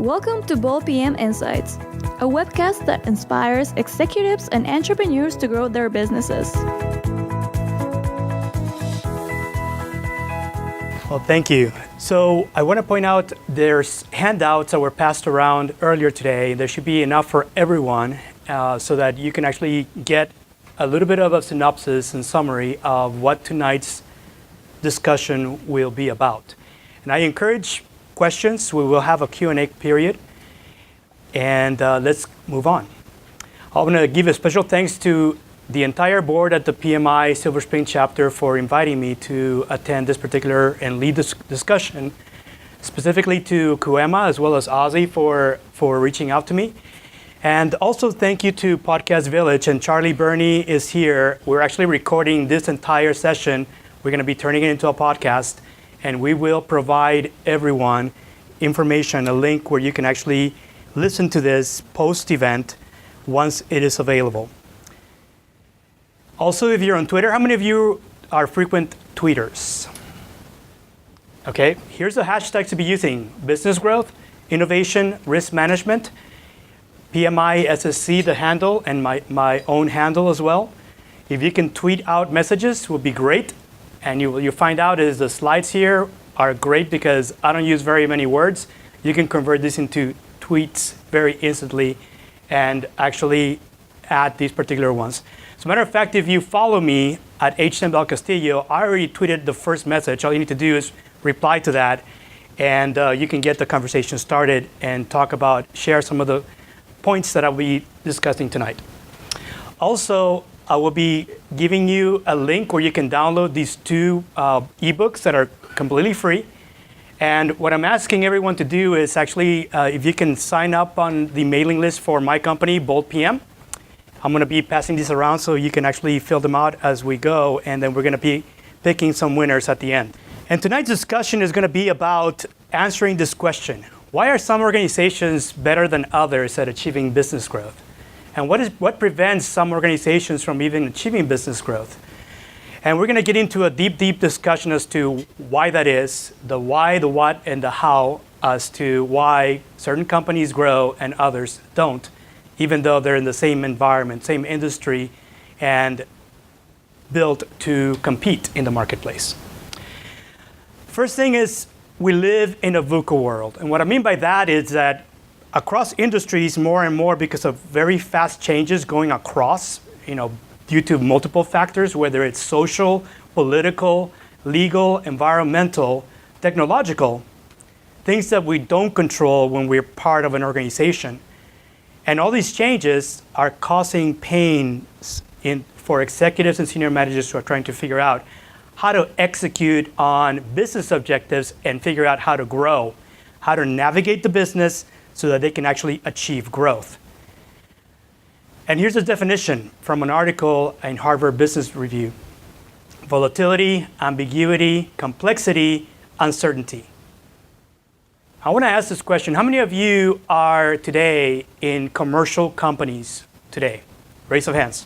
Welcome to Bold PM Insights, a webcast that inspires executives and entrepreneurs to grow their businesses. Well, thank you. So I want to point out there's handouts that were passed around earlier today. There should be enough for everyone so that you can actually get a little bit of a synopsis and summary of what tonight's discussion will be about. And I encourage questions. We will have a Q&A period. And let's move on. I want to give a special thanks to the entire board at the PMI Silver Spring Chapter for inviting me to attend this particular and lead this discussion, specifically to Kuema as well as Ozzy for reaching out to me. And also thank you to Podcast Village, and Charlie Burney is here. We're actually recording this entire session. We're going to be turning it into a podcast, and we will provide everyone information, a link where you can actually listen to this post-event once it is available. Also, if you're on Twitter, how many of you are frequent tweeters? Okay, here's the hashtags to be using: business growth, innovation, risk management, PMI SSC, the handle, and my own handle as well. If you can tweet out messages, would be great. And you'll find out is the slides here are great because I don't use very many words. You can convert this into tweets very instantly and actually add these particular ones. As a matter of fact, if you follow me at HM Castillo, I already tweeted the first message. All you need to do is reply to that, and you can get the conversation started and share some of the points that I'll be discussing tonight. Also, I will be giving you a link where you can download these two ebooks that are completely free. And what I'm asking everyone to do is actually, if you can sign up on the mailing list for my company, Bold PM. I'm going to be passing these around so you can actually fill them out as we go, and then we're going to be picking some winners at the end. And tonight's discussion is going to be about answering this question: why are some organizations better than others at achieving business growth? And what prevents some organizations from even achieving business growth? And we're going to get into a deep discussion as to why that is, the why, the what, and the how, as to why certain companies grow and others don't, even though they're in the same environment, same industry, and built to compete in the marketplace. First thing is, we live in a VUCA world. And what I mean by that is that across industries, more and more, because of very fast changes going across, due to multiple factors, whether it's social, political, legal, environmental, technological, things that we don't control when we're part of an organization. And all these changes are causing pain for executives and senior managers who are trying to figure out how to execute on business objectives and figure out how to grow, how to navigate the business so that they can actually achieve growth. And here's a definition from an article in Harvard Business Review: volatility, ambiguity, complexity, uncertainty. I want to ask this question: how many of you are today in commercial companies today? Raise of hands.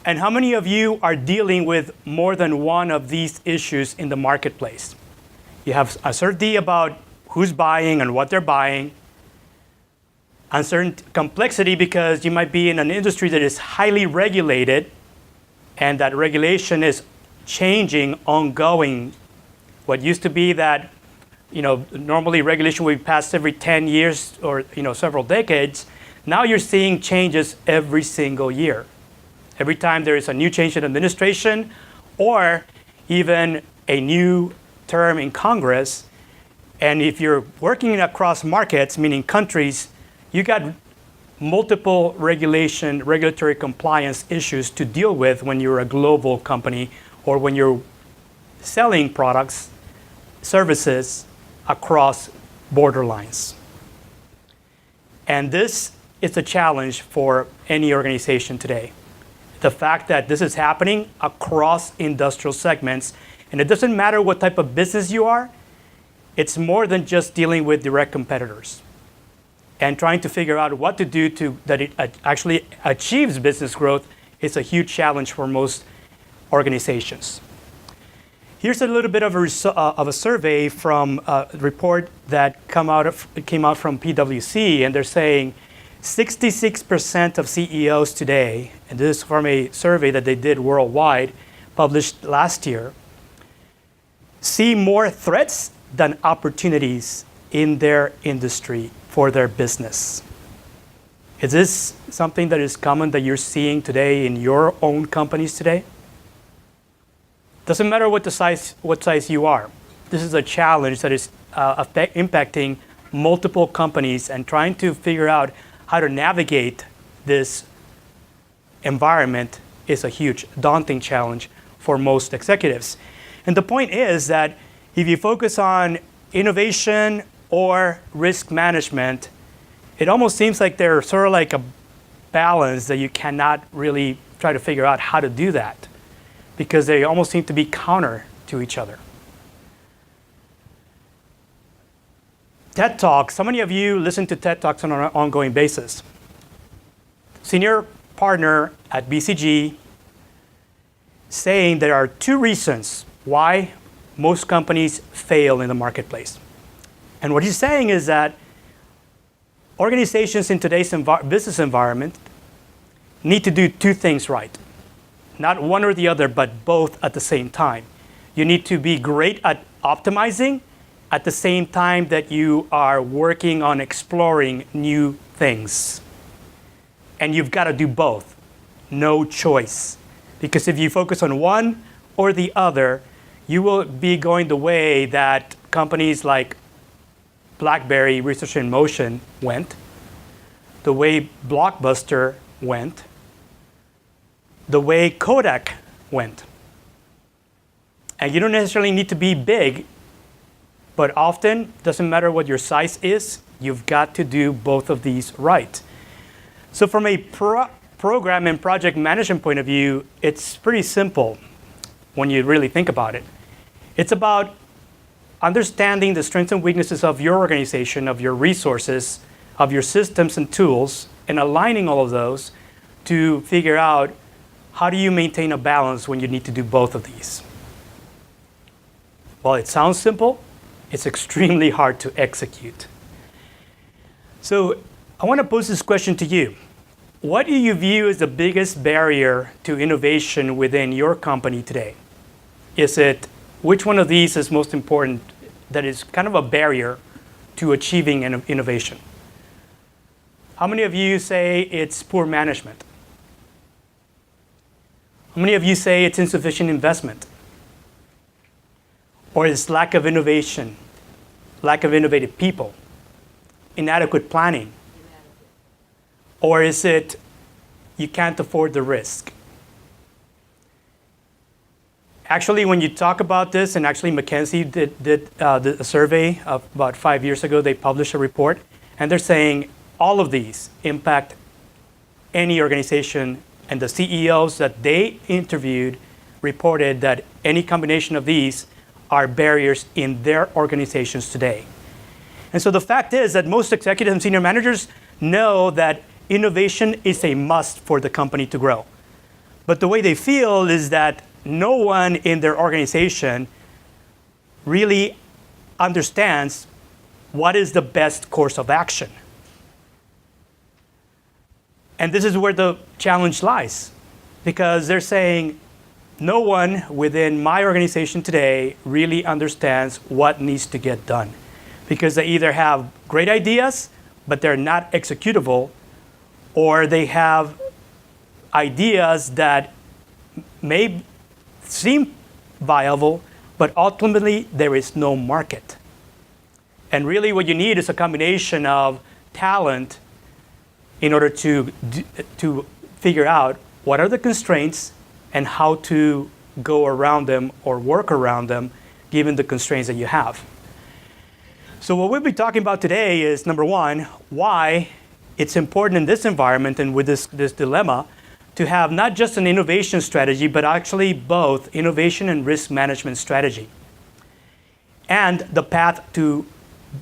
And how many of you are dealing with more than one of these issues in the marketplace? You have uncertainty about who's buying and what they're buying. Uncertain complexity because you might be in an industry that is highly regulated, and that regulation is changing ongoing. What used to be that, normally regulation would be passed every 10 years or, several decades. Now you're seeing changes every single year. Every time there is a new change in administration or even a new term in Congress. And if you're working across markets, meaning countries, you got multiple regulatory compliance issues to deal with when you're a global company or when you're selling products, services across border lines. And this is a challenge for any organization today. The fact that this is happening across industrial segments, and it doesn't matter what type of business you are, it's more than just dealing with direct competitors and trying to figure out what to do that it actually achieves business growth is a huge challenge for most organizations. Here's a little bit of a survey from a report that came out from PwC, and they're saying 66% of CEOs today, and this is from a survey that they did worldwide, published last year, see more threats than opportunities in their industry for their business. Is this something that is common that you're seeing today in your own companies today? Doesn't matter what size you are. This is a challenge that is impacting multiple companies, and trying to figure out how to navigate this environment is a huge, daunting challenge for most executives. And the point is that if you focus on innovation or risk management, it almost seems like they're sort of like a balance that you cannot really try to figure out how to do that, because they almost seem to be counter to each other. TED Talks, how many of you listen to TED Talks on an ongoing basis? Senior partner at BCG saying there are 2 reasons why most companies fail in the marketplace. And what he's saying is that organizations in today's business environment need to do 2 things right. Not one or the other, but both at the same time. You need to be great at optimizing at the same time that you are working on exploring new things. And you've got to do both. No choice. Because if you focus on one or the other, you will be going the way that companies like BlackBerry Research in Motion went, the way Blockbuster went, the way Kodak went. And you don't necessarily need to be big, but often, doesn't matter what your size is, you've got to do both of these right. So from a program and project management point of view, it's pretty simple when you really think about it. It's about understanding the strengths and weaknesses of your organization, of your resources, of your systems and tools, and aligning all of those to figure out how do you maintain a balance when you need to do both of these. While it sounds simple, it's extremely hard to execute. So I want to pose this question to you. What do you view as the biggest barrier to innovation within your company today? Is it, which one of these is most important that is kind of a barrier to achieving an innovation? How many of you say it's poor management? How many of you say it's insufficient investment? Or it's lack of innovation, lack of innovative people, inadequate planning? Or is it you can't afford the risk? Actually, when you talk about this, and actually McKinsey did a survey of about 5 years ago, they published a report, and they're saying all of these impact any organization, and the CEOs that they interviewed reported that any combination of these are barriers in their organizations today. And so the fact is that most executives and senior managers know that innovation is a must for the company to grow. But the way they feel is that no one in their organization really understands what is the best course of action. And this is where the challenge lies, because they're saying no one within my organization today really understands what needs to get done, because they either have great ideas, but they're not executable, or they have ideas that may seem viable, but ultimately there is no market. And really what you need is a combination of talent in order to figure out what are the constraints and how to go around them or work around them given the constraints that you have. So what we'll be talking about today is, number one, why it's important in this environment and with this dilemma to have not just an innovation strategy, but actually both innovation and risk management strategy. And the path to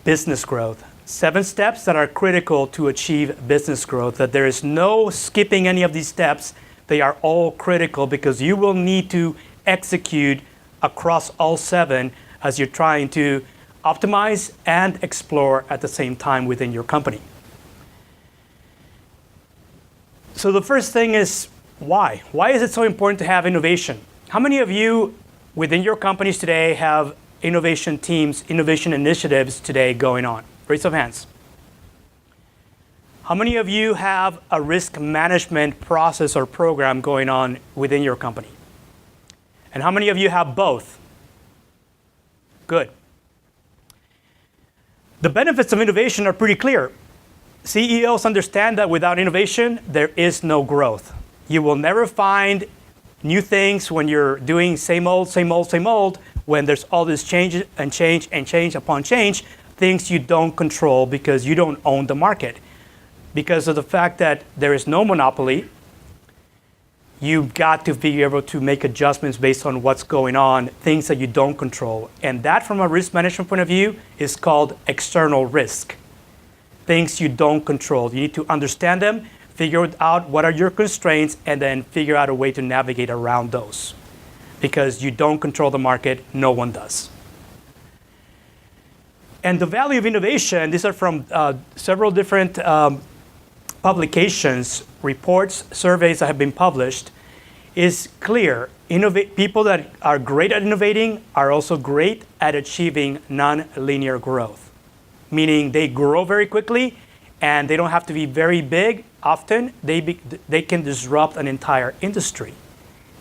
business growth. 7 steps that are critical to achieve business growth, that there is no skipping any of these steps. They are all critical because you will need to execute across all 7 as you're trying to optimize and explore at the same time within your company. So the first thing is why? Why is it so important to have innovation? How many of you within your companies today have innovation teams, innovation initiatives today going on? Raise of hands. How many of you have a risk management process or program going on within your company? And how many of you have both? Good. The benefits of innovation are pretty clear. CEOs understand that without innovation, there is no growth. You will never find new things when you're doing same old, when there's all this change and change and change upon change, things you don't control because you don't own the market. Because of the fact that there is no monopoly, you've got to be able to make adjustments based on what's going on, things that you don't control. And that, from a risk management point of view, is called external risk. Things you don't control. You need to understand them, figure out what are your constraints, and then figure out a way to navigate around those. Because you don't control the market, no one does. And the value of innovation, these are from several different publications, reports, surveys that have been published, is clear. People that are great at innovating are also great at achieving non-linear growth, meaning they grow very quickly and they don't have to be very big. Often they can disrupt an entire industry.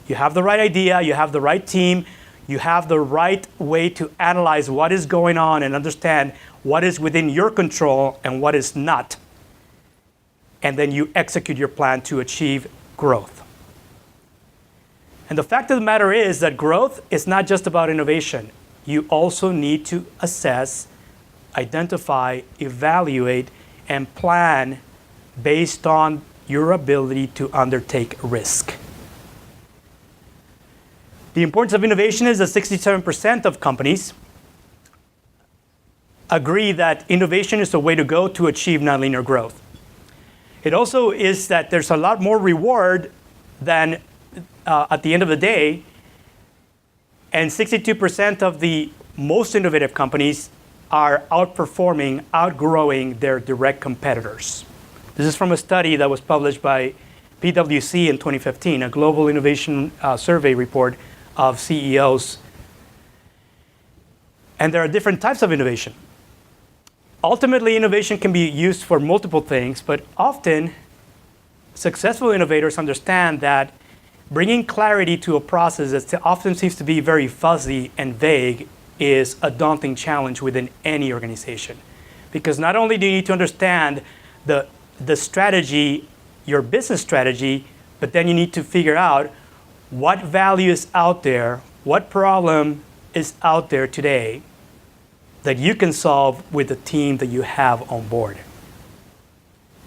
You have the right idea, you have the right team, you have the right way to analyze what is going on and understand what is within your control and what is not. And then you execute your plan to achieve growth. And the fact of the matter is that growth is not just about innovation. You also need to assess, identify, evaluate, and plan based on your ability to undertake risk. The importance of innovation is that 67% of companies agree that innovation is the way to go to achieve nonlinear growth. It also is that there's a lot more reward than at the end of the day, and 62% of the most innovative companies are outperforming, outgrowing their direct competitors. This is from a study that was published by PwC in 2015, a global innovation survey report of CEOs. And there are different types of innovation. Ultimately, innovation can be used for multiple things, but often successful innovators understand that bringing clarity to a process that often seems to be very fuzzy and vague is a daunting challenge within any organization. Because not only do you need to understand the strategy, your business strategy, but then you need to figure out what value is out there, what problem is out there today that you can solve with the team that you have on board.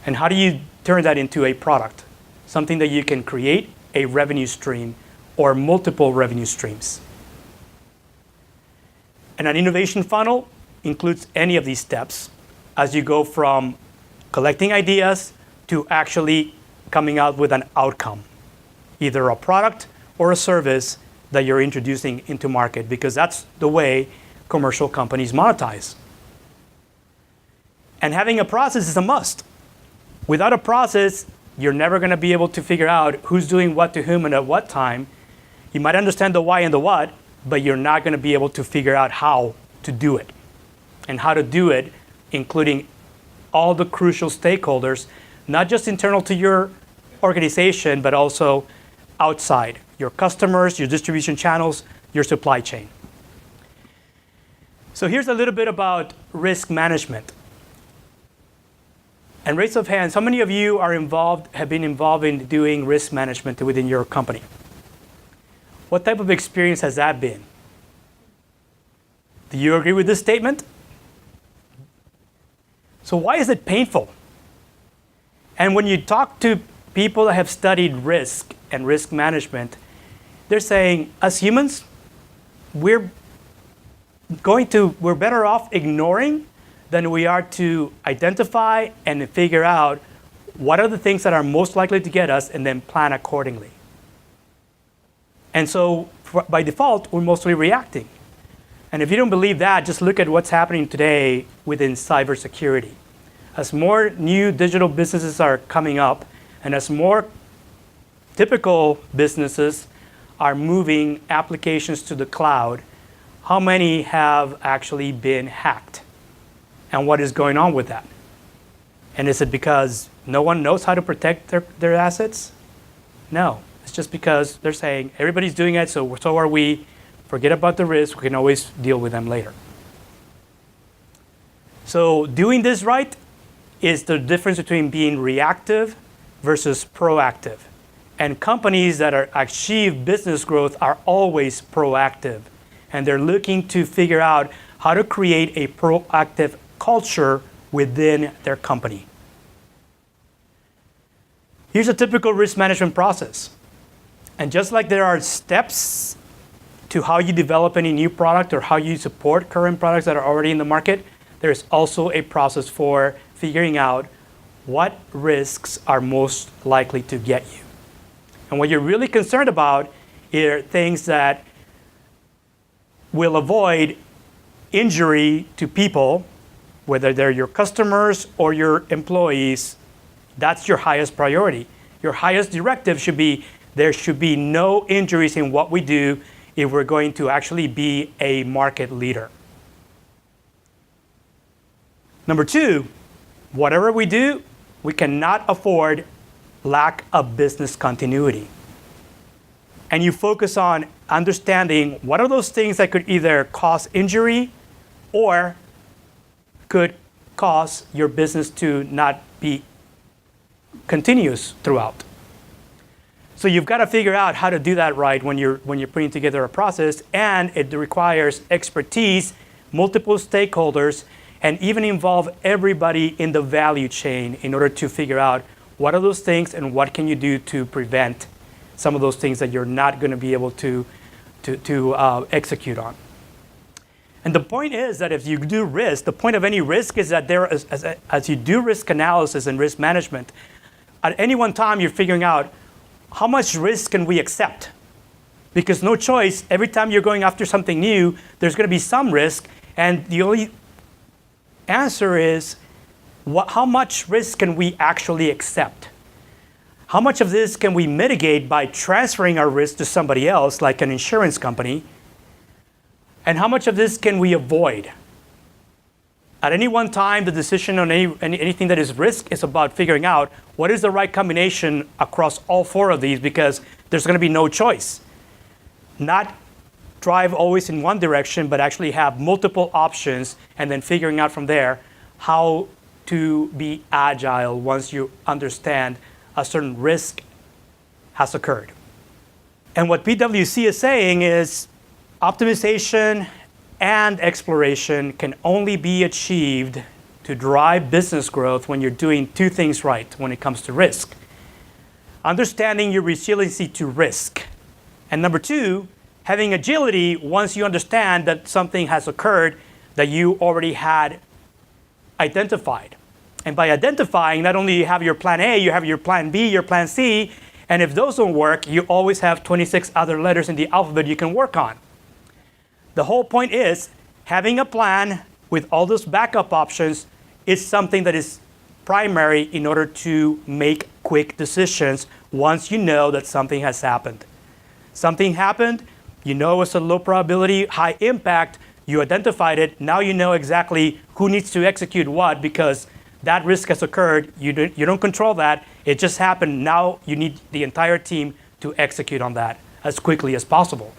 And how do you turn that into a product? Something that you can create a revenue stream or multiple revenue streams. And an innovation funnel includes any of these steps as you go from collecting ideas to actually coming out with an outcome, either a product or a service that you're introducing into market, because that's the way commercial companies monetize. And having a process is a must. Without a process, you're never going to be able to figure out who's doing what to whom and at what time. You might understand the why and the what, but you're not going to be able to figure out how to do it. And how to do it, including all the crucial stakeholders, not just internal to your organization, but also outside, your customers, your distribution channels, your supply chain. So here's a little bit about risk management. And raise of hands, how many of you have been involved in doing risk management within your company? What type of experience has that been? Do you agree with this statement? So why is it painful? And when you talk to people that have studied risk and risk management, they're saying, as humans, we're better off ignoring than we are to identify and figure out what are the things that are most likely to get us and then plan accordingly. And so by default, we're mostly reacting. And if you don't believe that, just look at what's happening today within cybersecurity. As more new digital businesses are coming up, and as more typical businesses are moving applications to the cloud, how many have actually been hacked? And what is going on with that? And is it because no one knows how to protect their assets? No. It's just because they're saying everybody's doing it, so are we. Forget about the risk. We can always deal with them later. So doing this right is the difference between being reactive versus proactive. And companies that achieve business growth are always proactive. And they're looking to figure out how to create a proactive culture within their company. Here's a typical risk management process. And just like there are steps to how you develop any new product or how you support current products that are already in the market, there's also a process for figuring out what risks are most likely to get you. And what you're really concerned about are things that will avoid injury to people, whether they're your customers or your employees. That's your highest priority. Your highest directive should be there should be no injuries in what we do if we're going to actually be a market leader. Number two, whatever we do, we cannot afford lack of business continuity. And you focus on understanding what are those things that could either cause injury or could cause your business to not be continuous throughout. So you've got to figure out how to do that right when you're putting together a process, and it requires expertise, multiple stakeholders, and even involve everybody in the value chain in order to figure out what are those things and what can you do to prevent some of those things that you're not going to be able to execute on. And the point is that if you do risk, the point of any risk is that as you do risk analysis and risk management, at any one time you're figuring out how much risk can we accept? Because no choice, every time you're going after something new, there's going to be some risk, and the only answer is how much risk can we actually accept? How much of this can we mitigate by transferring our risk to somebody else, like an insurance company? And how much of this can we avoid? At any one time, the decision on anything that is risk is about figuring out what is the right combination across all four of these, because there's going to be no choice. Not drive always in one direction, but actually have multiple options, and then figuring out from there how to be agile once you understand a certain risk has occurred. And what PwC is saying is optimization and exploration can only be achieved to drive business growth when you're doing two things right when it comes to risk. Understanding your resiliency to risk. And number two, having agility once you understand that something has occurred that you already had identified. And by identifying, not only you have your plan A, you have your plan B, your plan C, and if those don't work, you always have 26 other letters in the alphabet you can work on. The whole point is having a plan with all those backup options is something that is primary in order to make quick decisions once you know that something has happened. Something happened, you know it's a low probability, high impact, you identified it, now you know exactly who needs to execute what because that risk has occurred, you don't control that, it just happened, now you need the entire team to execute on that as quickly as possible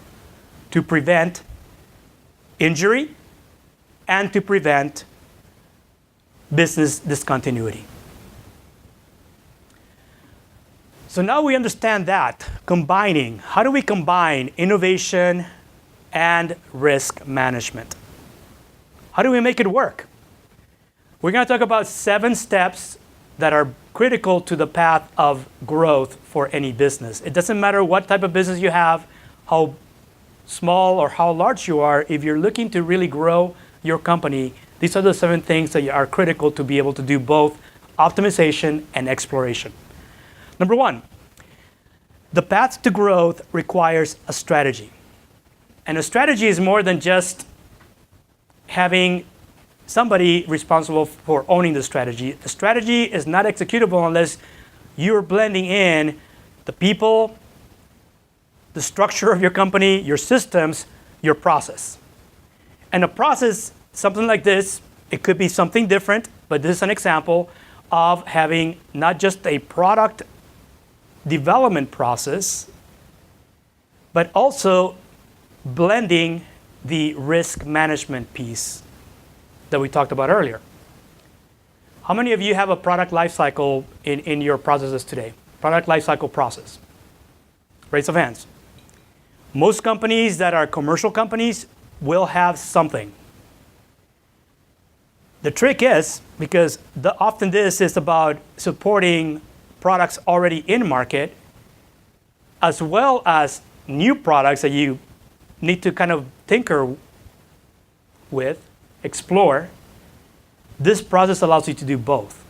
to prevent injury and to prevent business discontinuity. So now we understand that, how do we combine innovation and risk management? How do we make it work? We're going to talk about 7 steps that are critical to the path of growth for any business. It doesn't matter what type of business you have, how small or how large you are, if you're looking to really grow your company, these are the 7 things that are critical to be able to do both optimization and exploration. Number 1, The path to growth requires a strategy. And a strategy is more than just having somebody responsible for owning the strategy. The strategy is not executable unless you're blending in the people, the structure of your company, your systems, your process. And a process, something like this, it could be something different, but this is an example of having not just a product development process, but also blending the risk management piece that we talked about earlier. How many of you have a product lifecycle in your processes today? Product lifecycle process. Raise of hands. Most companies that are commercial companies will have something. The trick is, because often this is about supporting products already in market, as well as new products that you need to kind of tinker with, explore. This process allows you to do both.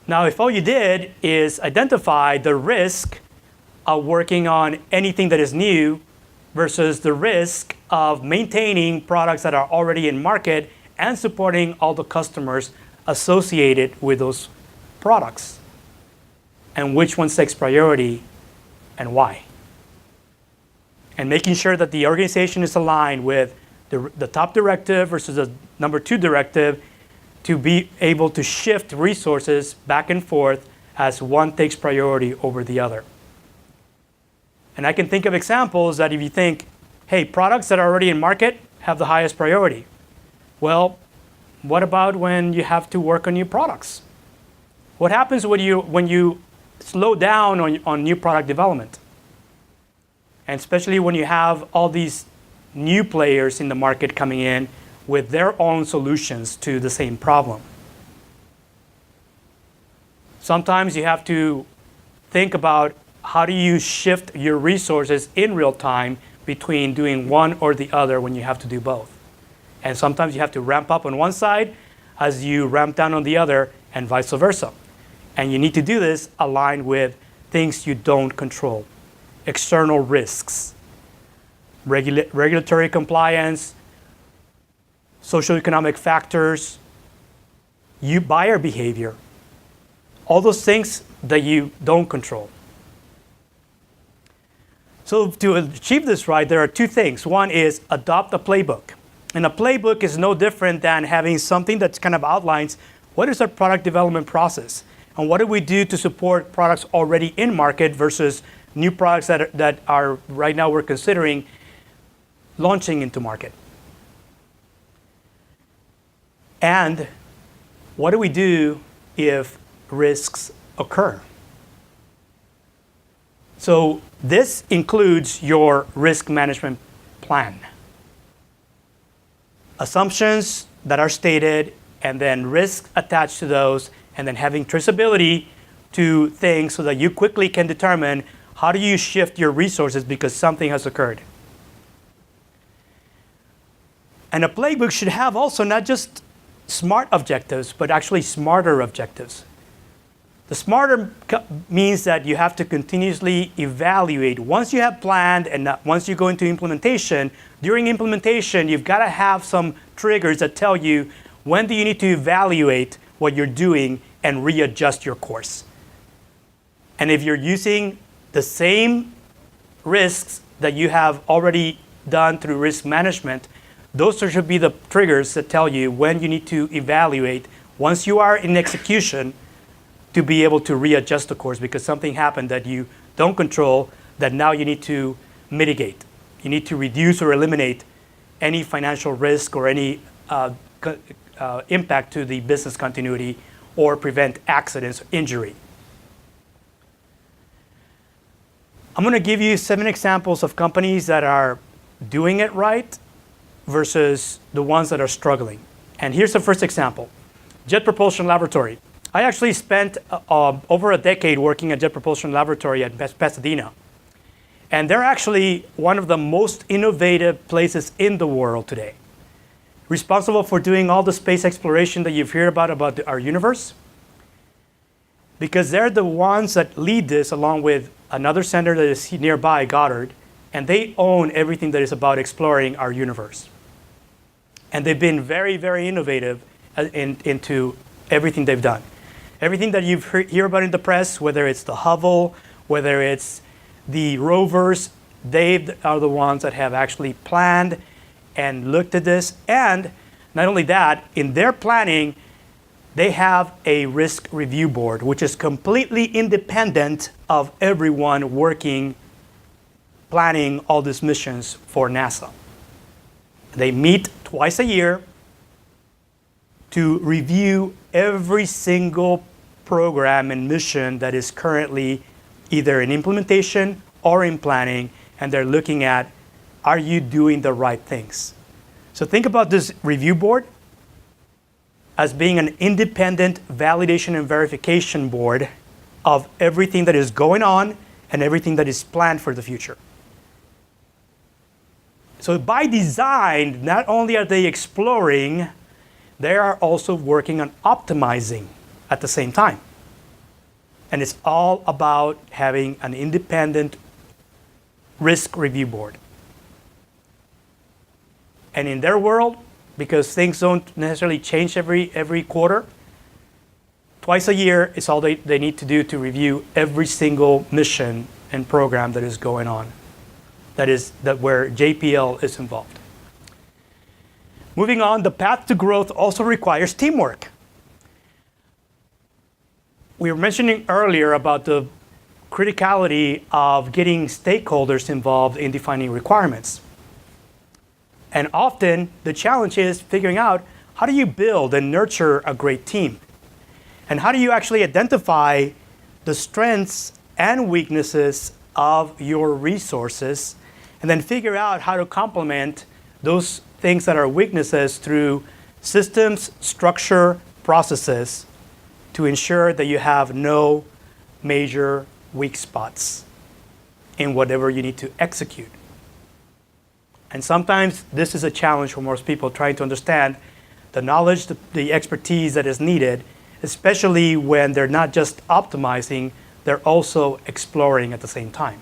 Now, if all you did is identify the risk of working on anything that is new versus the risk of maintaining products that are already in market and supporting all the customers associated with those products, and which one takes priority and why. And making sure that the organization is aligned with the top directive versus the number 2 directive to be able to shift resources back and forth as one takes priority over the other. And I can think of examples that if you think, hey, products that are already in market have the highest priority. Well, what about when you have to work on new products? What happens when you slow down on new product development? And especially when you have all these new players in the market coming in with their own solutions to the same problem. Sometimes you have to think about how do you shift your resources in real time between doing one or the other when you have to do both. And sometimes you have to ramp up on one side as you ramp down on the other, and vice versa. And you need to do this aligned with things you don't control. External risks, regulatory compliance, socioeconomic factors, buyer behavior, all those things that you don't control. So to achieve this right, there are 2 things. One is adopt a playbook. And a playbook is no different than having something that kind of outlines what is our product development process and what do we do to support products already in market versus new products that are right now we're considering launching into market. And what do we do if risks occur? So this includes your risk management plan. Assumptions that are stated, and then risks attached to those, and then having traceability to things so that you quickly can determine how do you shift your resources because something has occurred. And a playbook should have also not just smart objectives, but actually smarter objectives. The smarter means that you have to continuously evaluate. Once you have planned and once you go into implementation, during implementation, you've got to have some triggers that tell you when do you need to evaluate what you're doing and readjust your course. And if you're using the same risks that you have already done through risk management, those should be the triggers that tell you when you need to evaluate once you are in execution to be able to readjust the course because something happened that you don't control that now you need to mitigate. You need to reduce or eliminate any financial risk or any impact to the business continuity or prevent accidents or injury. I'm going to give you 7 examples of companies that are doing it right versus the ones that are struggling. And here's the first example. Jet Propulsion Laboratory. I actually spent over a decade working at Jet Propulsion Laboratory at Pasadena. And they're actually one of the most innovative places in the world today. Responsible for doing all the space exploration that you've heard about our universe. because they're the ones that lead this along with another center that is nearby, Goddard, and they own everything that is about exploring our universe. And they've been very, very innovative into everything they've done. Everything that you hear about in the press, whether it's the Hubble, whether it's the rovers, they are the ones that have actually planned and looked at this. And not only that, in their planning, they have a risk review board, which is completely independent of everyone working, planning all these missions for NASA. They meet twice a year to review every single program and mission that is currently either in implementation or in planning, and they're looking at, are you doing the right things? So think about this review board as being an independent validation and verification board of everything that is going on and everything that is planned for the future. So by design, not only are they exploring, they are also working on optimizing at the same time. And it's all about having an independent risk review board. And in their world, because things don't necessarily change every quarter, twice a year is all they need to do to review every single mission and program that is going on, that where JPL is involved. Moving on, the path to growth also requires teamwork. We were mentioning earlier about the criticality of getting stakeholders involved in defining requirements. And often the challenge is figuring out, how do you build and nurture a great team? And how do you actually identify the strengths and weaknesses of your resources, and then figure out how to complement those things that are weaknesses through systems, structure, processes to ensure that you have no major weak spots in whatever you need to execute. And sometimes this is a challenge for most people, trying to understand the knowledge, the expertise that is needed, especially when they're not just optimizing, they're also exploring at the same time.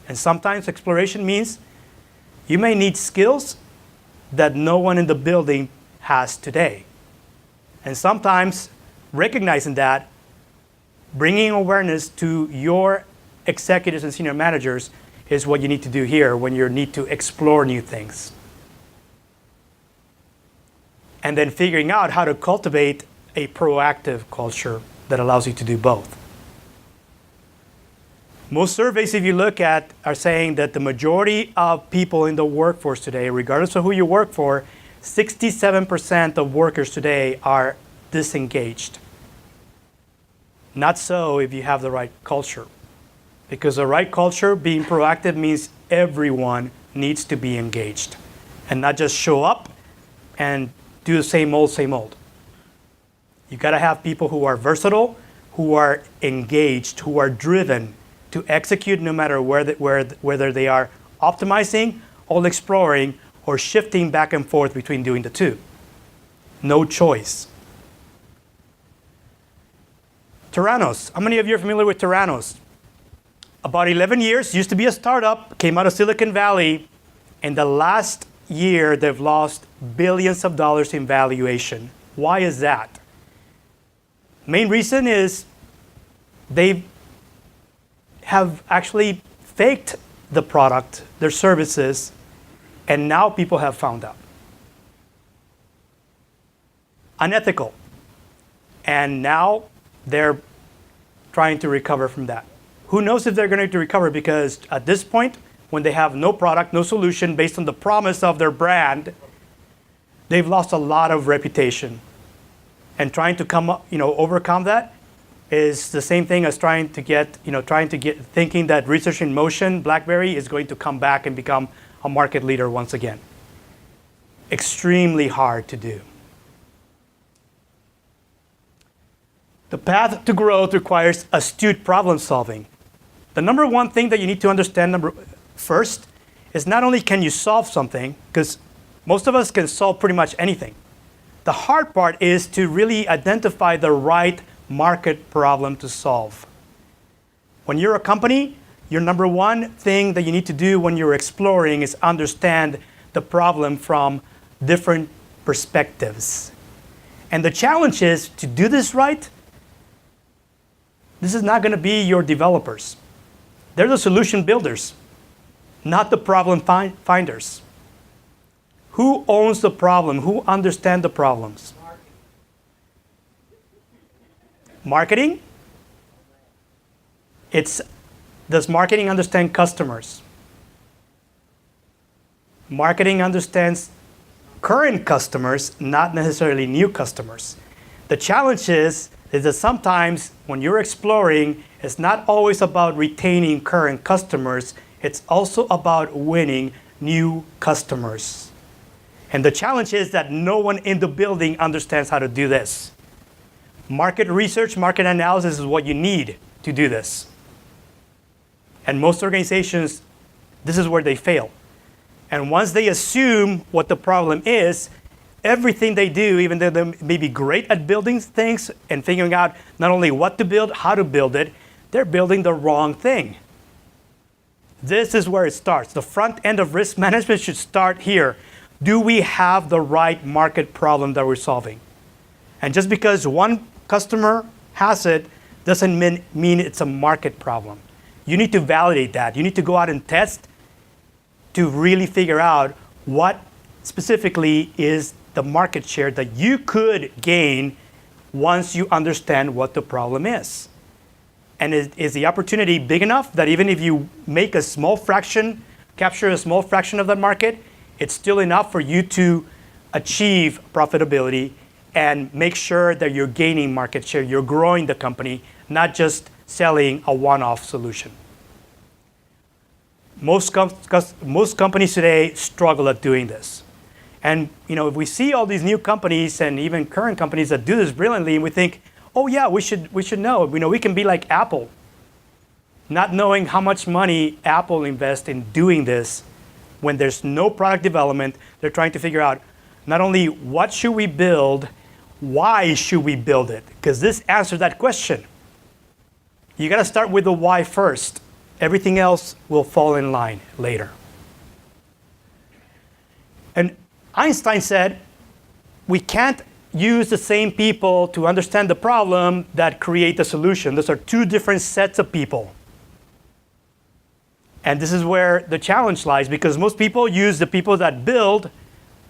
And sometimes exploration means you may need skills that no one in the building has today. And sometimes recognizing that, bringing awareness to your executives and senior managers is what you need to do here when you need to explore new things. And then figuring out how to cultivate a proactive culture that allows you to do both. Most surveys, if you look at, are saying that the majority of people in the workforce today, regardless of who you work for, 67% of workers today are disengaged. Not so if you have the right culture. Because the right culture, being proactive, means everyone needs to be engaged and not just show up and do the same old, same old. You gotta have people who are versatile, who are engaged, who are driven to execute no matter whether they are optimizing or exploring or shifting back and forth between doing the two. No choice. Terranos. How many of you are familiar with Terranos? About 11 years, used to be a startup, came out of Silicon Valley. In the last year, they've lost billions of dollars in valuation. Why is that? Main reason is they have actually faked the product, their services, and now people have found out. Unethical. And now they're trying to recover from that. Who knows if they're going to recover, because at this point, when they have no product, no solution based on the promise of their brand, they've lost a lot of reputation. And trying to overcome that is the same thing as thinking that Research in Motion, BlackBerry, is going to come back and become a market leader once again. Extremely hard to do. The path to growth requires astute problem solving. The number one thing that you need to understand first is not only can you solve something, because most of us can solve pretty much anything. The hard part is to really identify the right market problem to solve. When you're a company, your number one thing that you need to do when you're exploring is understand the problem from different perspectives. And the challenge is to do this right. This is not going to be your developers. They're the solution builders, not the problem finders. Who owns the problem? Who understands the problems? Marketing? Does marketing understand customers? Marketing understands current customers, not necessarily new customers. The challenge is that sometimes when you're exploring, it's not always about retaining current customers, it's also about winning new customers. And the challenge is that no one in the building understands how to do this. Market research, market analysis is what you need to do this. And most organizations, this is where they fail. And once they assume what the problem is, everything they do, even though they may be great at building things and figuring out not only what to build, how to build it, they're building the wrong thing. This is where it starts. The front end of risk management should start here. Do we have the right market problem that we're solving? And just because one customer has it doesn't mean it's a market problem. You need to validate that. You need to go out and test to really figure out what specifically is the market share that you could gain once you understand what the problem is. And is the opportunity big enough that even if you make a small fraction, capture a small fraction of that market, it's still enough for you to achieve profitability and make sure that you're gaining market share, you're growing the company, not just selling a one-off solution. Most companies today struggle at doing this. And if we see all these new companies and even current companies that do this brilliantly, and we think, oh yeah, we should know. We can be like Apple. Not knowing how much money Apple invests in doing this when there's no product development, they're trying to figure out not only what should we build, why should we build it? Because this answers that question. You got to start with the why first. Everything else will fall in line later. And Einstein said, we can't use the same people to understand the problem that create the solution. Those are two different sets of people. And this is where the challenge lies, because most people use the people that build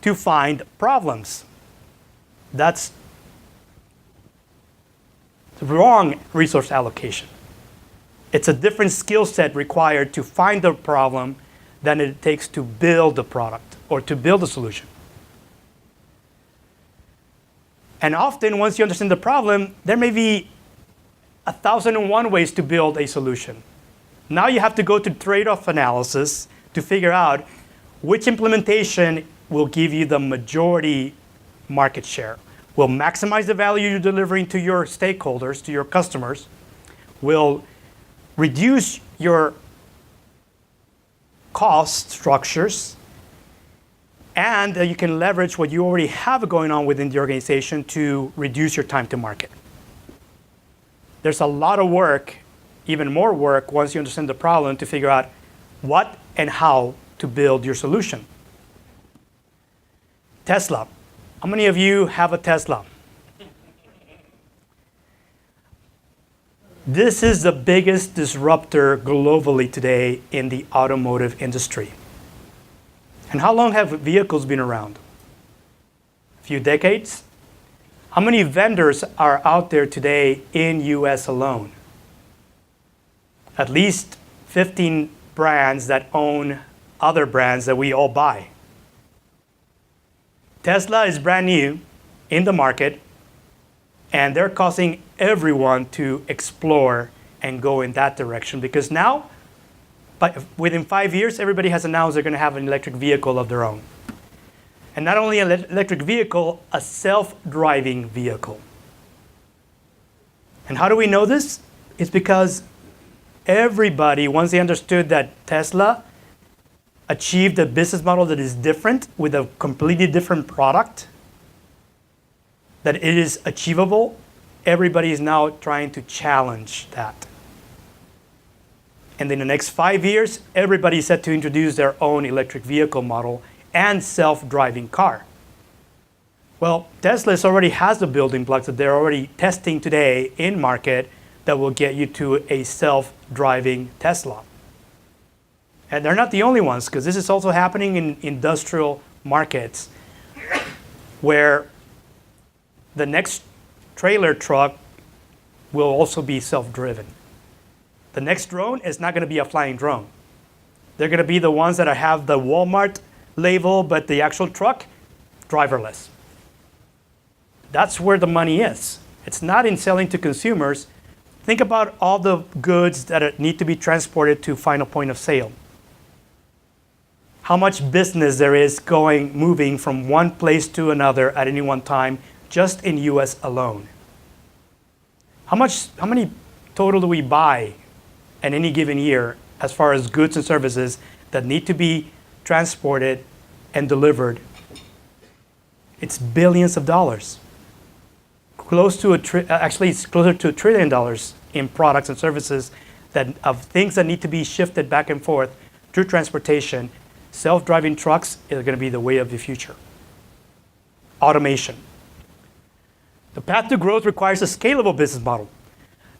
to find problems. That's the wrong resource allocation. It's a different skill set required to find the problem than it takes to build the product or to build a solution. And often, once you understand the problem, there may be 1,001 ways to build a solution. Now you have to go to trade-off analysis to figure out which implementation will give you the majority market share, will maximize the value you're delivering to your stakeholders, to your customers, will reduce your cost structures, and you can leverage what you already have going on within the organization to reduce your time to market. There's a lot of work, even more work, once you understand the problem to figure out what and how to build your solution. Tesla. How many of you have a Tesla? This is the biggest disruptor globally today in the automotive industry. And how long have vehicles been around? A few decades? How many vendors are out there today in US alone? At least 15 brands that own other brands that we all buy. Tesla is brand new in the market, and they're causing everyone to explore and go in that direction, because now, within 5 years, everybody has announced they're going to have an electric vehicle of their own. And not only an electric vehicle, a self-driving vehicle. And how do we know this? It's because everybody, once they understood that Tesla achieved a business model that is different with a completely different product, that it is achievable everybody is now trying to challenge that. And in the next 5 years, everybody is set to introduce their own electric vehicle model and self-driving car. Well, Tesla already has the building blocks that they're already testing today in market that will get you to a self-driving Tesla. And they're not the only ones, because this is also happening in industrial markets where the next trailer truck will also be self-driven. The next drone is not going to be a flying drone. They're going to be the ones that have the Walmart label, but the actual truck, driverless. That's where the money is. It's not in selling to consumers. Think about all the goods that need to be transported to final point of sale. How much business there is moving from one place to another at any one time, just in US alone. How many total do we buy in any given year as far as goods and services that need to be transported and delivered? It's billions of dollars. Actually, it's closer to $1 trillion in products and services of things that need to be shifted back and forth through transportation. Self-driving trucks are going to be the way of the future. Automation. The path to growth requires a scalable business model.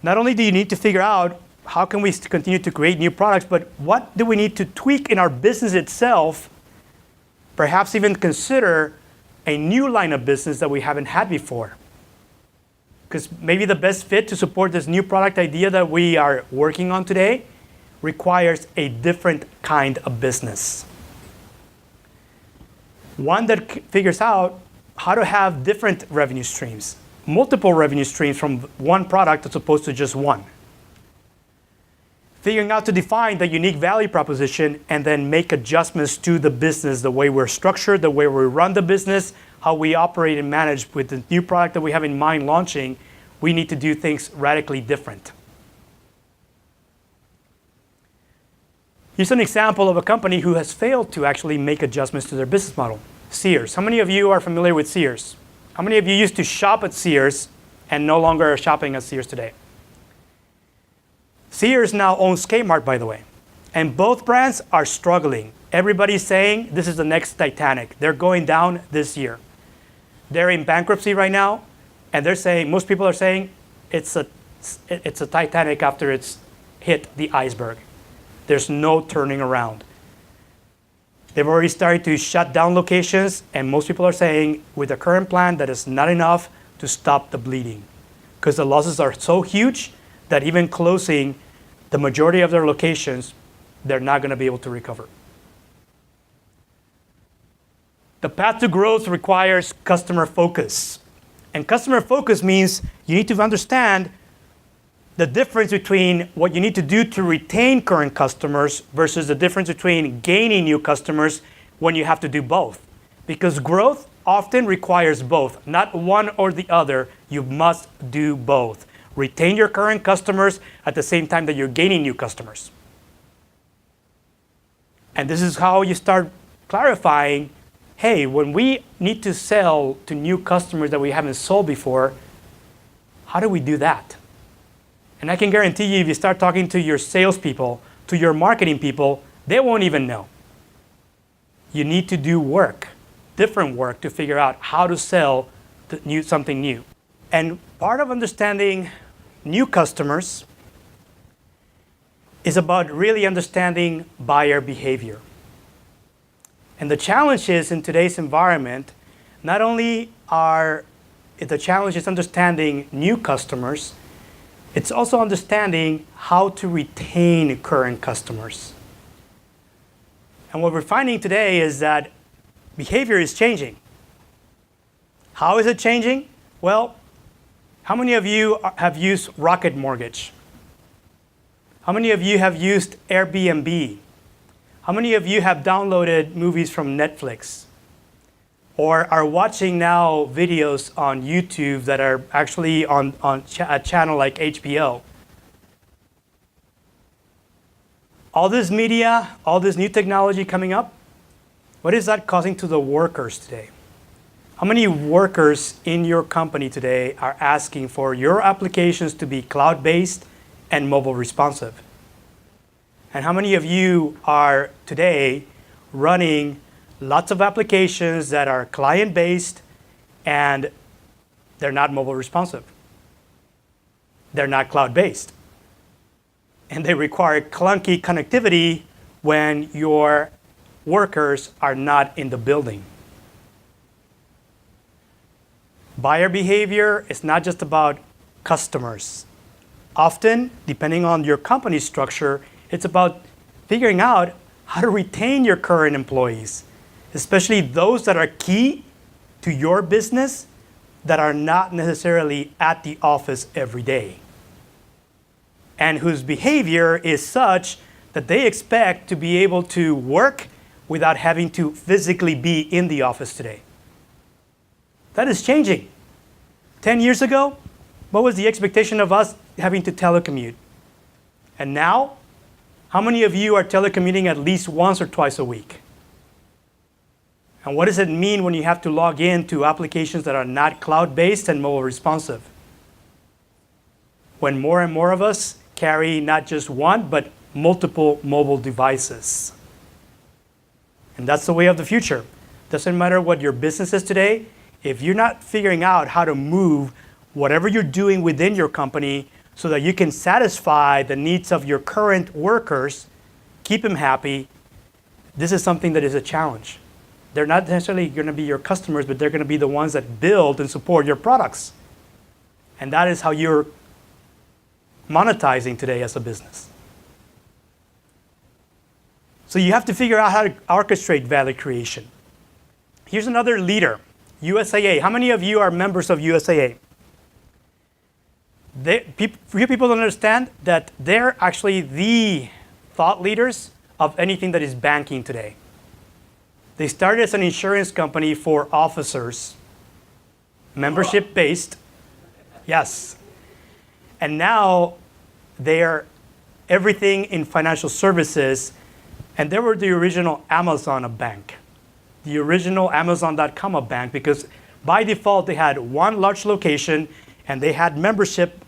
Not only do you need to figure out how can we continue to create new products, but what do we need to tweak in our business itself, perhaps even consider a new line of business that we haven't had before. Because maybe the best fit to support this new product idea that we are working on today requires a different kind of business. One that figures out how to have different revenue streams, multiple revenue streams from one product as opposed to just one. Figuring out to define the unique value proposition and then make adjustments to the business, the way we're structured, the way we run the business, how we operate and manage with the new product that we have in mind launching. We need to do things radically different. Here's an example of a company who has failed to actually make adjustments to their business model. Sears. How many of you are familiar with Sears? How many of you used to shop at Sears and no longer are shopping at Sears today? Sears now owns Kmart, by the way. And both brands are struggling. Everybody's saying this is the next Titanic. They're going down this year. They're in bankruptcy right now. And they're saying, most people are saying, it's a Titanic after it's hit the iceberg. There's no turning around. They've already started to shut down locations, and most people are saying with the current plan that is not enough to stop the bleeding, because the losses are so huge that even closing the majority of their locations, they're not going to be able to recover. The path to growth requires customer focus. And customer focus means you need to understand the difference between what you need to do to retain current customers versus the difference between gaining new customers when you have to do both. Because growth often requires both, not one or the other. You must do both. Retain your current customers at the same time that you're gaining new customers. And this is how you start clarifying, hey, when we need to sell to new customers that we haven't sold before, how do we do that? And I can guarantee you, if you start talking to your salespeople, to your marketing people, they won't even know. You need to do work, different work, to figure out how to sell something new. And part of understanding new customers is about really understanding buyer behavior. And the challenge is in today's environment, not only are the challenges understanding new customers, it's also understanding how to retain current customers. And what we're finding today is that behavior is changing. How is it changing? Well, how many of you have used Rocket Mortgage? How many of you have used Airbnb? How many of you have downloaded movies from Netflix? Or are watching now videos on YouTube that are actually on a channel like HBO? All this media, all this new technology coming up, what is that causing to the workers today? How many workers in your company today are asking for your applications to be cloud-based and mobile responsive? And how many of you are today running lots of applications that are client-based and they're not mobile responsive? They're not cloud-based. And they require clunky connectivity when your workers are not in the building. Buyer behavior is not just about customers. Often, depending on your company structure, it's about figuring out how to retain your current employees, especially those that are key to your business that are not necessarily at the office every day, and whose behavior is such that they expect to be able to work without having to physically be in the office today. That is changing. 10 years ago, what was the expectation of us having to telecommute? And now, how many of you are telecommuting at least once or twice a week? And what does it mean when you have to log in to applications that are not cloud-based and mobile responsive? When more and more of us carry not just one, but multiple mobile devices. And that's the way of the future. Doesn't matter what your business is today, if you're not figuring out how to move whatever you're doing within your company so that you can satisfy the needs of your current workers, keep them happy, this is something that is a challenge. They're not necessarily going to be your customers, but they're going to be the ones that build and support your products. And that is how you're monetizing today as a business. So you have to figure out how to orchestrate value creation. Here's another leader, USAA. How many of you are members of USAA? Few people don't understand that they're actually the thought leaders of anything that is banking today. They started as an insurance company for officers, membership-based, yes. And now they're everything in financial services, and they were the original Amazon of bank, the original Amazon.com of bank, because by default they had one large location and they had membership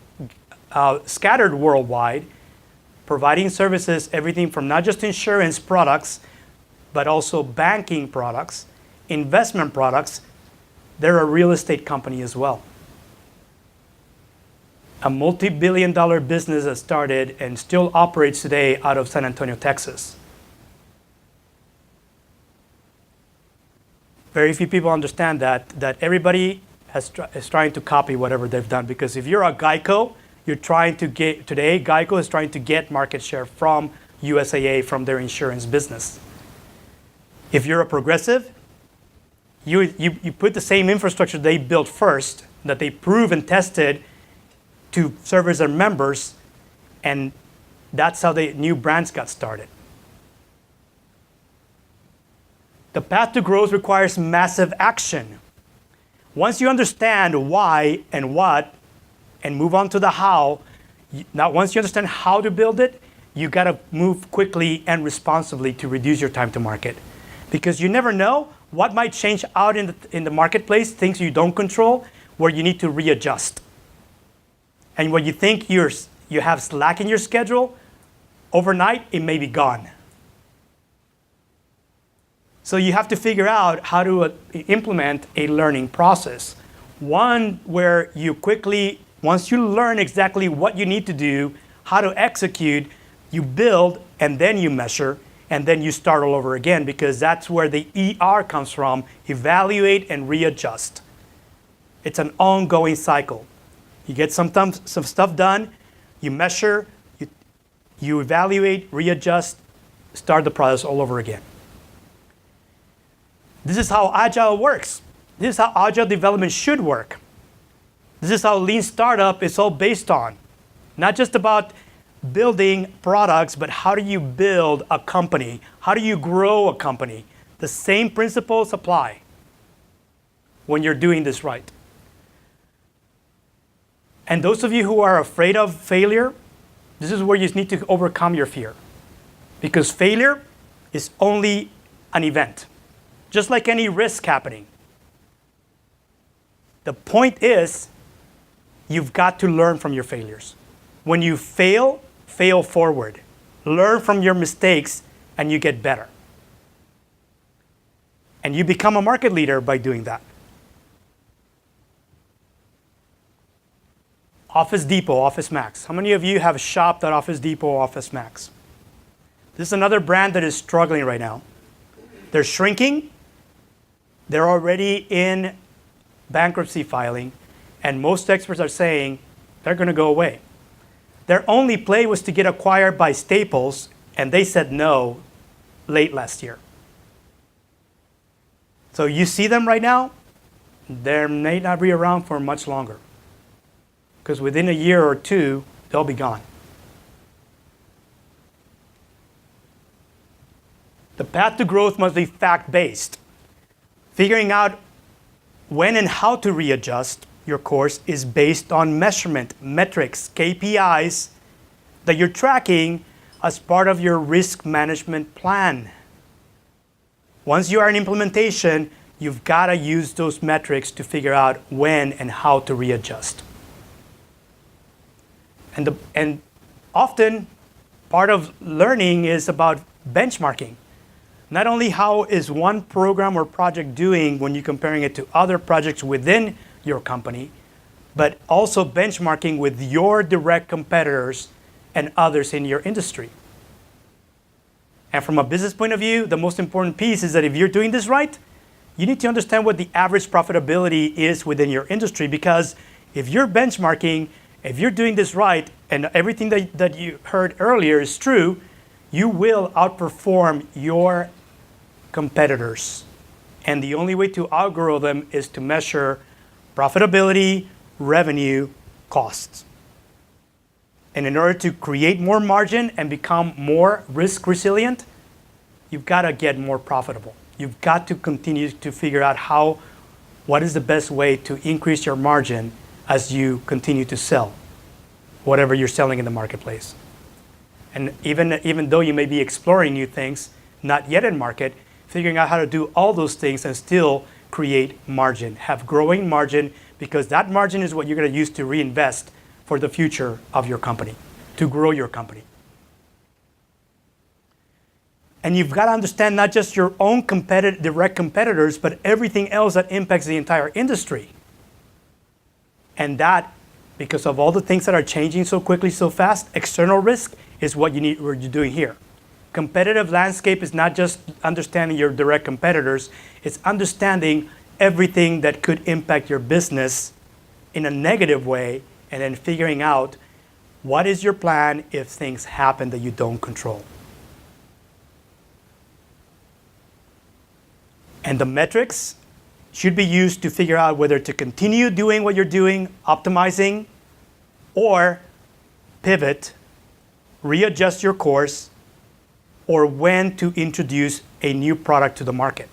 scattered worldwide, providing services, everything from not just insurance products, but also banking products, investment products. They're a real estate company as well. A multi-billion-dollar business that started and still operates today out of San Antonio, Texas. Very few people understand that everybody is trying to copy whatever they've done, because if you're a Geico, you're trying to get, today Geico is trying to get market share from USAA, from their insurance business. If you're a Progressive, you put the same infrastructure they built first, that they proved and tested to service their members, and that's how the new brands got started. The path to growth requires massive action. Once you understand why and what, and move on to the how, now once you understand how to build it, you gotta move quickly and responsibly to reduce your time to market. Because you never know what might change out in the marketplace, things you don't control, where you need to readjust. And when you think you have slack in your schedule, overnight it may be gone. So you have to figure out how to implement a learning process. One where you quickly, once you learn exactly what you need to do, how to execute, you build and then you measure and then you start all over again, because that's where the ER comes from, evaluate and readjust. It's an ongoing cycle. You get some stuff done, you measure, you evaluate, readjust, start the process all over again. This is how Agile works. This is how Agile development should work. This is how Lean Startup is all based on. Not just about building products, but how do you build a company? How do you grow a company? The same principles apply when you're doing this right. And those of you who are afraid of failure, this is where you need to overcome your fear. Because failure is only an event. Just like any risk happening. The point is, you've got to learn from your failures. When you fail, fail forward. Learn from your mistakes, and you get better. And you become a market leader by doing that. Office Depot, Office Max. How many of you have shopped at Office Depot or Office Max? This is another brand that is struggling right now. They're shrinking. They're already in bankruptcy filing, and most experts are saying they're going to go away. Their only play was to get acquired by Staples, and they said no late last year. So you see them right now, they may not be around for much longer, because within a year or two, they'll be gone. The path to growth must be fact-based. Figuring out when and how to readjust your course is based on measurement, metrics, KPIs that you're tracking as part of your risk management plan. Once you are in implementation, you've got to use those metrics to figure out when and how to readjust. And often, part of learning is about benchmarking. Not only how is one program or project doing when you're comparing it to other projects within your company, but also benchmarking with your direct competitors and others in your industry. And from a business point of view, the most important piece is that if you're doing this right, you need to understand what the average profitability is within your industry, because if you're benchmarking, if you're doing this right, and everything that you heard earlier is true, you will outperform your competitors. And the only way to outgrow them is to measure profitability, revenue, costs. And in order to create more margin and become more risk resilient, you've got to get more profitable. You've got to continue to figure out what is the best way to increase your margin as you continue to sell whatever you're selling in the marketplace. And even though you may be exploring new things, not yet in market, figuring out how to do all those things and still create margin, have growing margin, because that margin is what you're going to use to reinvest for the future of your company, to grow your company. And you've got to understand not just your own direct competitors, but everything else that impacts the entire industry. And that, because of all the things that are changing so quickly, so fast, external risk is what you're doing here. Competitive landscape is not just understanding your direct competitors, it's understanding everything that could impact your business in a negative way, and then figuring out what is your plan if things happen that you don't control. And the metrics should be used to figure out whether to continue doing what you're doing, optimizing, or pivot, readjust your course, or when to introduce a new product to the market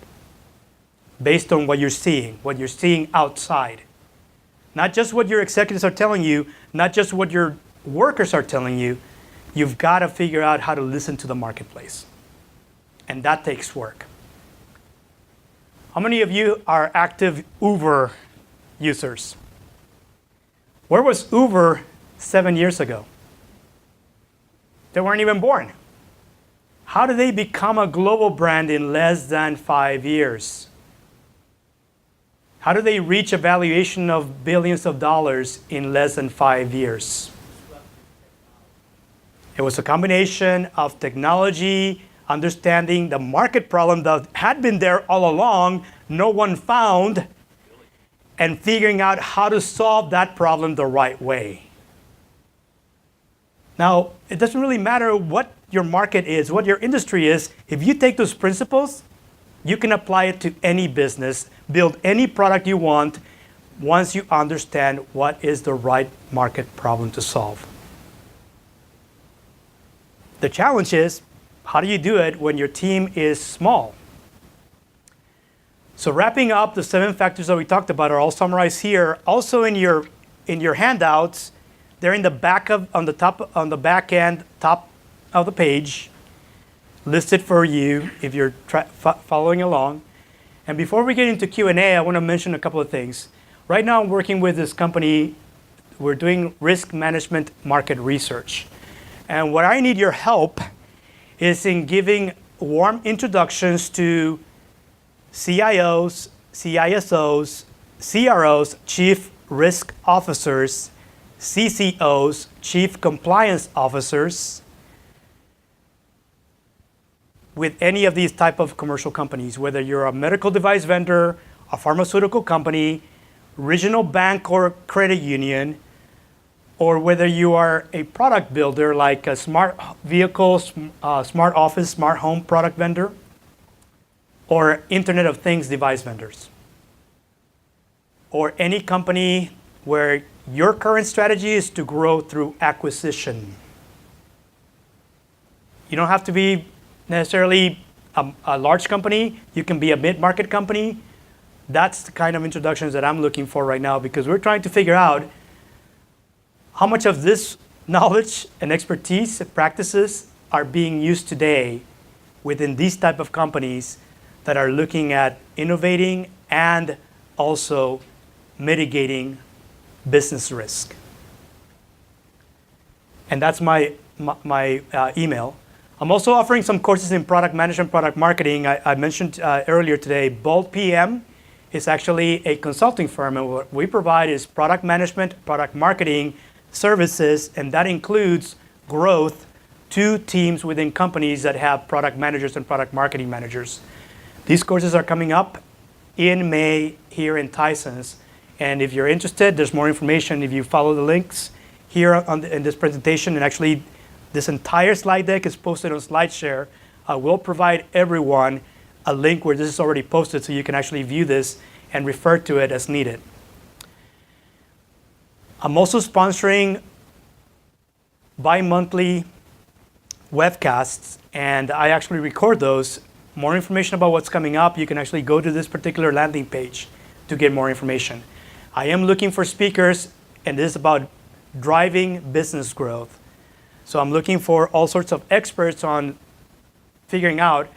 based on what you're seeing outside. Not just what your executives are telling you, not just what your workers are telling you. You've got to figure out how to listen to the marketplace. And that takes work. How many of you are active Uber users? Where was Uber 7 years ago? They weren't even born. How did they become a global brand in less than 5 years? How did they reach a valuation of billions of dollars in less than 5 years? It was a combination of technology, understanding the market problem that had been there all along, no one found, and figuring out how to solve that problem the right way. Now, it doesn't really matter what your market is, what your industry is. If you take those principles, you can apply it to any business, build any product you want, once you understand what is the right market problem to solve. The challenge is, how do you do it when your team is small? So wrapping up, the 7 factors that we talked about are all summarized here. Also in your handouts, they're in the back on the back end, top of the page, listed for you if you're following along. And before we get into Q&A, I want to mention a couple of things. Right now I'm working with this company. We're doing risk management market research. And what I need your help is in giving warm introductions to CIOs, CISOs, CROs, Chief Risk Officers, CCOs, Chief Compliance Officers, with any of these type of commercial companies, whether you're a medical device vendor, a pharmaceutical company, regional bank or credit union, or whether you are a product builder like a smart vehicle, smart office, smart home product vendor, or Internet of Things device vendors, or any company where your current strategy is to grow through acquisition. You don't have to be necessarily a large company. You can be a mid-market company. That's the kind of introductions that I'm looking for right now, because we're trying to figure out how much of this knowledge and expertise and practices are being used today within these type of companies that are looking at innovating and also mitigating business risk. And that's my email. I'm also offering some courses in product management, product marketing. I mentioned earlier today, Bold PM is actually a consulting firm, and what we provide is product management, product marketing services, and that includes growth to teams within companies that have product managers and product marketing managers. These courses are coming up in May here in Tysons, and if you're interested, there's more information if you follow the links here in this presentation, and actually this entire slide deck is posted on SlideShare. We'll provide everyone a link where this is already posted so you can actually view this and refer to it as needed. I'm also sponsoring bi-monthly webcasts, and I actually record those. More information about what's coming up, you can actually go to this particular landing page to get more information. I am looking for speakers, and this is about driving business growth. So I'm looking for all sorts of experts on figuring out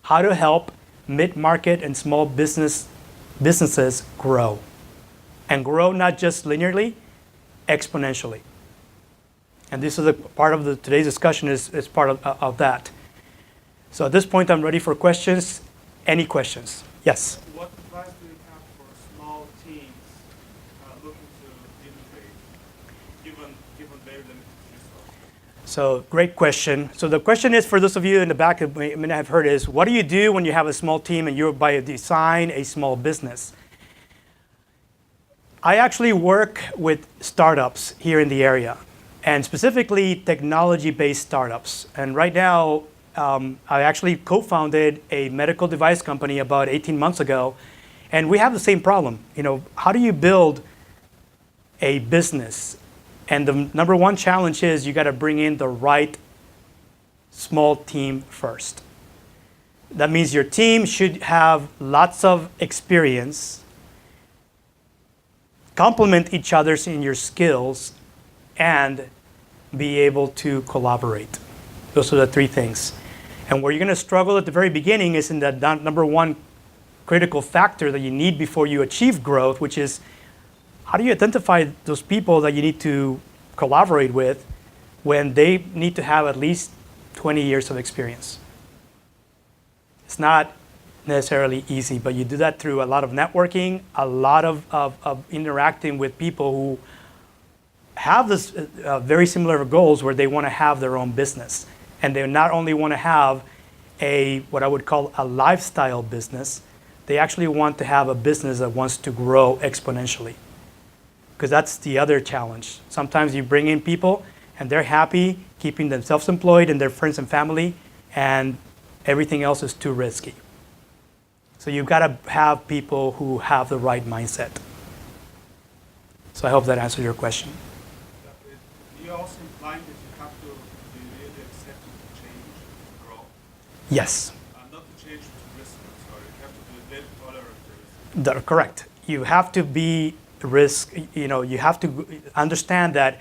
how to help mid-market and small businesses grow. And grow not just linearly, exponentially. And this is a part of today's discussion is part of that. So at this point, I'm ready for questions. Any questions? Yes? What advice do you have for small teams looking to innovate, given their limited resources? So great question. So the question is, for those of you in the back that may not have heard, is what do you do when you have a small team and you're by design a small business? I actually work with startups here in the area, and specifically technology-based startups. And right now, I actually co-founded a medical device company about 18 months ago, and we have the same problem. How do you build a business? And the number one challenge is you got to bring in the right small team first. That means your team should have lots of experience, complement each other in your skills, and be able to collaborate. Those are the three things. And where you're going to struggle at the very beginning is in that number one critical factor that you need before you achieve growth, which is how do you identify those people that you need to collaborate with when they need to have at least 20 years of experience? It's not necessarily easy, but you do that through a lot of networking, a lot of interacting with people who have this very similar goals where they want to have their own business. And they not only want to have what I would call a lifestyle business, they actually want to have a business that wants to grow exponentially. Because that's the other challenge. Sometimes you bring in people and they're happy keeping themselves employed and their friends and family, and everything else is too risky. So you've got to have people who have the right mindset. So I hope that answers your question. You also implying that you have to be really accepting to change and grow? Yes. Not to change to risk, sorry. You have to be very tolerant to risk. Correct. You have to be risk, you have to understand that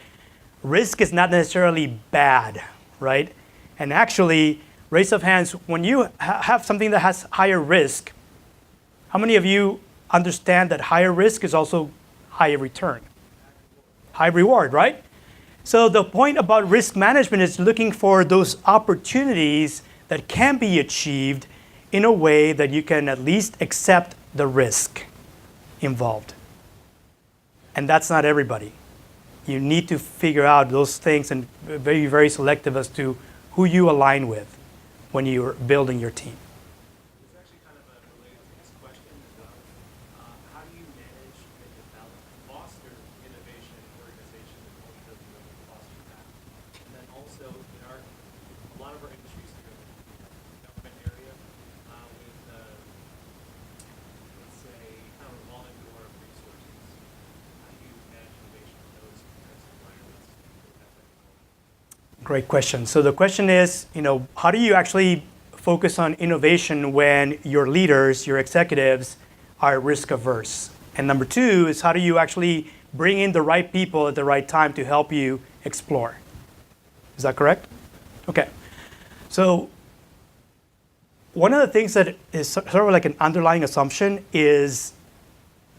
risk is not necessarily bad, right? And actually, raise of hands, when you have something that has higher risk, how many of you understand that higher risk is also high return, high reward, right? So the point about risk management is looking for those opportunities that can be achieved in a way that you can at least accept the risk involved. And that's not everybody. You need to figure out those things and be very, very selective as to who you align with when you're building your team. It's actually kind of related to this question as well. How do you manage and develop, foster innovation in organizations and culture to foster that? And then also in a lot of our industries here in the government area with, let's say, kind of revolving door of resources. How do you manage innovation in those kinds of environments? Great question. So the question is, how do you actually focus on innovation when your leaders, your executives, are risk averse? And number two is, how do you actually bring in the right people at the right time to help you explore? Is that correct? Okay. So one of the things that is sort of like an underlying assumption is,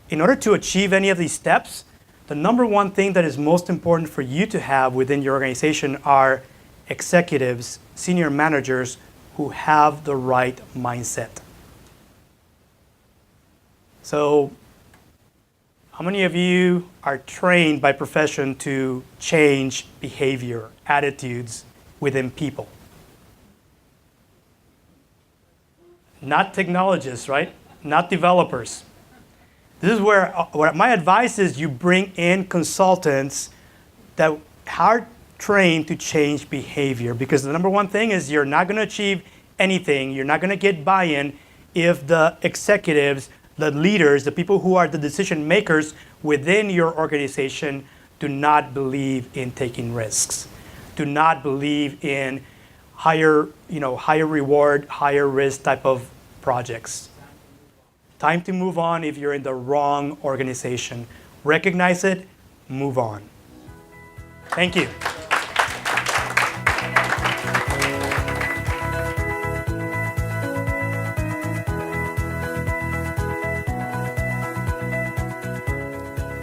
in order to achieve any of these steps, the number one thing that is most important for you to have within your organization are executives, senior managers who have the right mindset. So, how many of you are trained by profession to change behavior, attitudes within people? Not technologists, right? Not developers. This is where my advice is you bring in consultants that are trained to change behavior, because the number one thing is you're not going to achieve anything, you're not going to get buy-in if the executives, the leaders, the people who are the decision makers within your organization do not believe in taking risks, do not believe in higher reward, higher risk type of projects. Time to move on if you're in the wrong organization. Recognize it, move on. Thank you.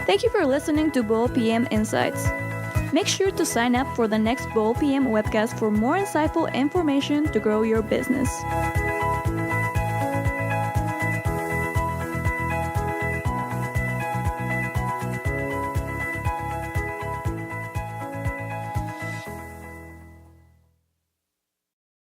Thank you for listening to Bowl PM Insights. Make sure to sign up for the next Bowl PM webcast for more insightful information to grow your business.